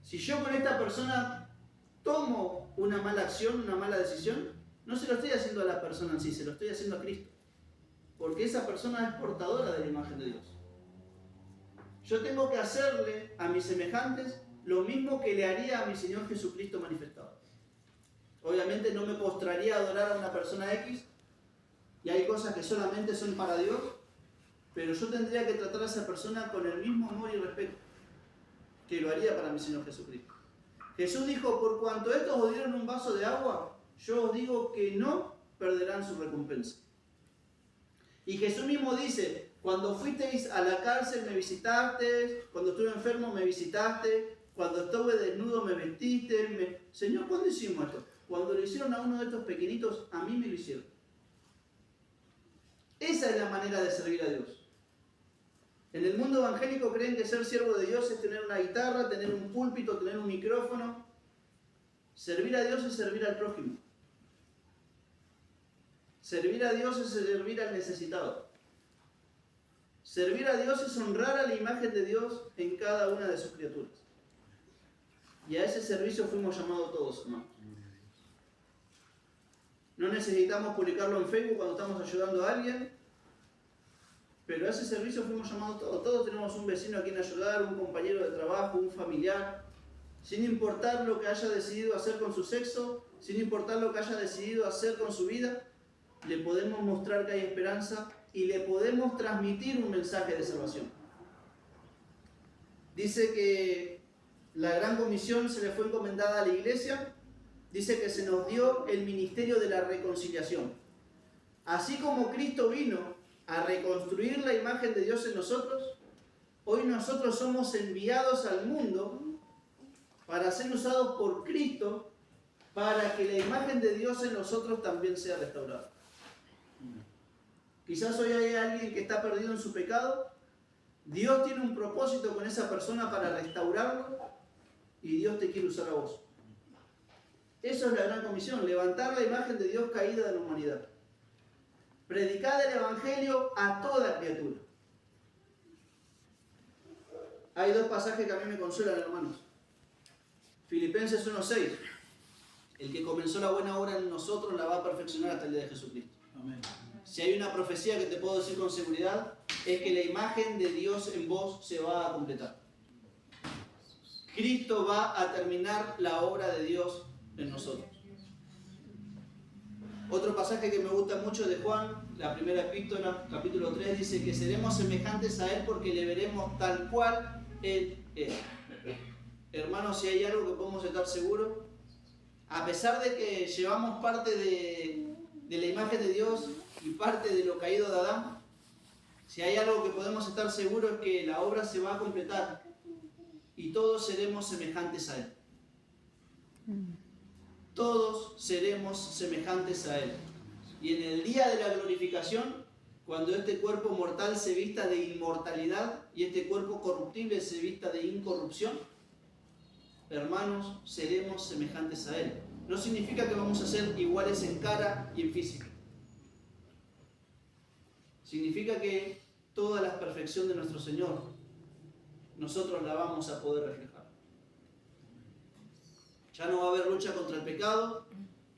Si yo con esta persona tomo una mala acción, una mala decisión, no se lo estoy haciendo a la persona en sí, se lo estoy haciendo a Cristo. Porque esa persona es portadora de la imagen de Dios. Yo tengo que hacerle a mis semejantes lo mismo que le haría a mi Señor Jesucristo manifestado. Obviamente no me postraría a adorar a una persona X, y hay cosas que solamente son para Dios, pero yo tendría que tratar a esa persona con el mismo amor y respeto que lo haría para mi Señor Jesucristo. Jesús dijo, por cuanto estos os dieron un vaso de agua, yo os digo que no perderán su recompensa. Y Jesús mismo dice, cuando fuisteis a la cárcel me visitaste, cuando estuve enfermo me visitaste, cuando estuve desnudo me vestiste. Señor, ¿cuándo hicimos esto? Cuando lo hicieron a uno de estos pequeñitos, a mí me lo hicieron. Esa es la manera de servir a Dios. En el mundo evangélico creen que ser siervo de Dios es tener una guitarra, tener un púlpito, tener un micrófono. Servir a Dios es servir al prójimo. Servir a Dios es servir al necesitado. Servir a Dios es honrar a la imagen de Dios en cada una de sus criaturas. Y a ese servicio fuimos llamados todos, hermanos. No necesitamos publicarlo en Facebook cuando estamos ayudando a alguien, pero a ese servicio fuimos llamados todos. Todos tenemos un vecino a quien ayudar, un compañero de trabajo, un familiar. Sin importar lo que haya decidido hacer con su sexo, sin importar lo que haya decidido hacer con su vida, le podemos mostrar que hay esperanza y le podemos transmitir un mensaje de salvación. Dice que la gran comisión se le fue encomendada a la iglesia. Dice que se nos dio el ministerio de la reconciliación. Así como Cristo vino a reconstruir la imagen de Dios en nosotros, hoy nosotros somos enviados al mundo para ser usados por Cristo para que la imagen de Dios en nosotros también sea restaurada. Quizás hoy hay alguien que está perdido en su pecado. Dios tiene un propósito con esa persona para restaurarlo y Dios te quiere usar a vos. Eso es la gran comisión, levantar la imagen de Dios caída de la humanidad. Predicar el Evangelio a toda criatura. Hay dos pasajes que a mí me consuelan, hermanos. Filipenses 1:6. El que comenzó la buena obra en nosotros la va a perfeccionar hasta el día de Jesucristo. Amén. Si hay una profecía que te puedo decir con seguridad, es que la imagen de Dios en vos se va a completar. Cristo va a terminar la obra de Dios en nosotros. Otro pasaje que me gusta mucho de Juan, la primera epístola, capítulo 3, dice que seremos semejantes a Él porque le veremos tal cual Él es. Hermanos, si hay algo que podemos estar seguros, a pesar de que llevamos parte de la imagen de Dios y parte de lo caído de Adán, si hay algo que podemos estar seguros es que la obra se va a completar y todos seremos semejantes a Él. Todos seremos semejantes a Él. Y en el día de la glorificación, cuando este cuerpo mortal se vista de inmortalidad y este cuerpo corruptible se vista de incorrupción, hermanos, seremos semejantes a Él. No significa que vamos a ser iguales en cara y en físico. Significa que toda la perfección de nuestro Señor, nosotros la vamos a poder reflejar. Ya no va a haber lucha contra el pecado,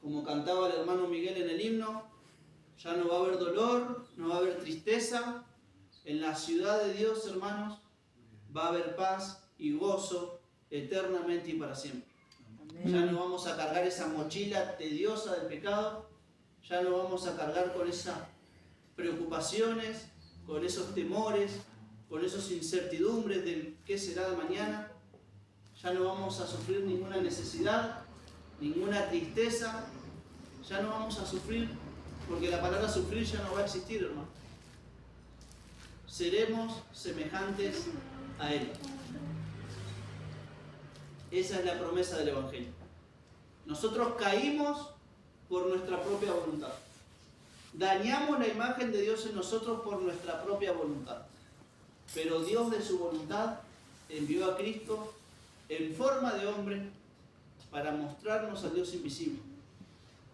como cantaba el hermano Miguel en el himno. Ya no va a haber dolor, no va a haber tristeza. En la ciudad de Dios, hermanos, va a haber paz y gozo eternamente y para siempre. Ya no vamos a cargar esa mochila tediosa del pecado, Ya no vamos a cargar con esas preocupaciones, con esos temores, con esas incertidumbres del qué será de mañana. Ya no vamos a sufrir ninguna necesidad, ninguna tristeza. Ya no vamos a sufrir, porque la palabra sufrir ya no va a existir, hermano. Seremos semejantes a Él. Esa es la promesa del Evangelio. Nosotros caímos por nuestra propia voluntad. Dañamos la imagen de Dios en nosotros por nuestra propia voluntad. Pero Dios de su voluntad envió a Cristo en forma de hombre para mostrarnos al Dios invisible,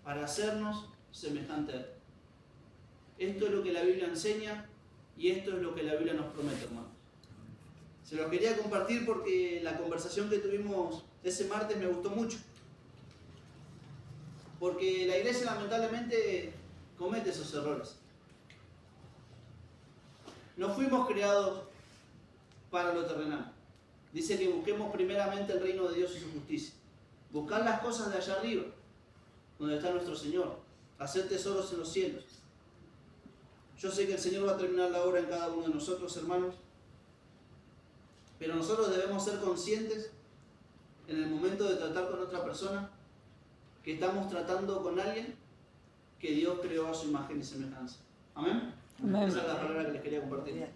para hacernos semejante a Él. Esto es lo que la Biblia enseña y esto es lo que la Biblia nos promete, hermanos. Se los quería compartir porque la conversación que tuvimos ese martes me gustó mucho. Porque la iglesia lamentablemente comete esos errores. No fuimos creados para lo terrenal. Dice que busquemos primeramente el reino de Dios y su justicia. Buscar las cosas de allá arriba, donde está nuestro Señor. Hacer tesoros en los cielos. Yo sé que el Señor va a terminar la obra en cada uno de nosotros, hermanos. Pero nosotros debemos ser conscientes en el momento de tratar con otra persona que estamos tratando con alguien que Dios creó a su imagen y semejanza. ¿Amén? Amén. Esa es la palabra que les quería compartir.